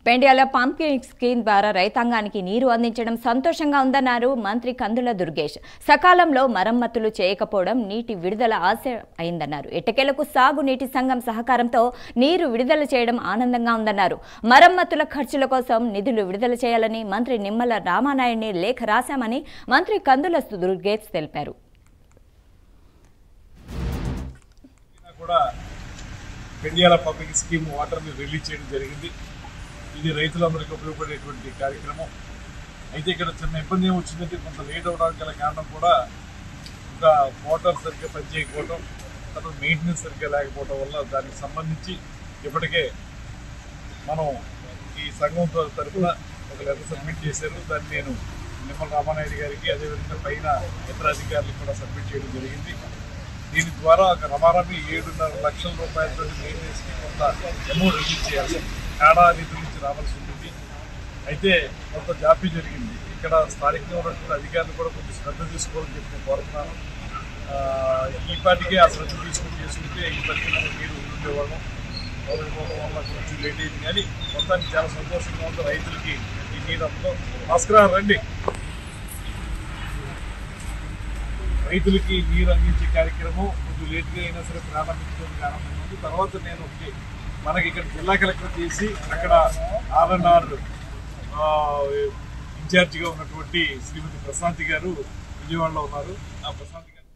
Pendyala pumping scheme ద్వారా రైతాంగానికి నీరు అందించడం సంతోషంగా ఉందన్నారు మంత్రి కందుల దుర్గేష్. సకాలంలో మరమ్మతులు చేయకపోవడం నీటి విడుదల ఆశ అయిందన్నారు. ఎట్టకేలకు సాగు నీటి సంఘం సహకారంతో నీరు విడుదల చేయడం ఆనందంగా ఉందన్నారు. మరమ్మతుల ఖర్చుల కోసం నిధులు విడుదల చేయాలని మంత్రి నిమ్మల రామానాయుడిని లేఖ రాశామని మంత్రి కందుల దుర్గేష్ తెలిపారు. పెండ్యాల పంపింగ్ స్కీమ్ వాటర్ని రిలీజ్ చేయడం జరిగింది. ఇది రైతులందరికీ ఉపయోగపడేటువంటి కార్యక్రమం. అయితే ఇక్కడ చిన్న ఇబ్బంది ఏమొచ్చిందంటే కొంత లేట్ అవడానికి గల కారణం కూడా ఇంకా మోటార్ సరిగ్గా పనిచేయకపోవడం, తర్వాత మెయింటెనెన్స్ సరిగ్గా లేకపోవడం వల్ల దానికి సంబంధించి ఇప్పటికే మనం ఈ సంఘం తరఫున ఒక లెటర్ సబ్మిట్ చేశారు. దాన్ని నేను నిమ్మల రామానాయుడు గారికి అదేవిధంగా పైన ఇతర అధికారులకు కూడా సబ్మిట్ చేయడం జరిగింది. దీని ద్వారా ఒక రమారమి 7.5 లక్షల రూపాయలతో మెయింటెనెన్స్కి కొంత అమౌంట్ రిలీజ్ చేయాలి. కాడా నిధుల నుంచి రావాల్సి ఉంటుంది. అయితే కొంత జాప్యం జరిగింది. ఇక్కడ స్థానికంగా ఉన్నటువంటి అధికారులు కూడా కొంచెం శ్రద్ధ తీసుకోవాలని చెప్పి నేను కోరుతున్నాను. ఈ పాటికే ఆ శ్రద్ధ చేసుకుంటే ఈ పరిస్థితి మీరు ఉండేవాళ్ళం. పోవడం వల్ల కొంచెం లేట్ అయింది, కానీ మొత్తానికి చాలా సంతోషంగా ఉంది. రైతులకి ఈ నీరు అందడం భాస్కర్ రండి. రైతులకి నీరు అందించే కార్యక్రమం కొంచెం లేట్గా అయినా సరే ప్రారంభించడానికి ఆనందంగా ఉంది. తర్వాత నేను మనకి ఇక్కడ జిల్లా కలెక్టర్ చేసి అక్కడ R&R ఇన్ఛార్జిగా ఉన్నటువంటి శ్రీమతి ప్రశాంతి గారు విజయవాడలో ఉన్నారు. ఆ ప్రశాంతి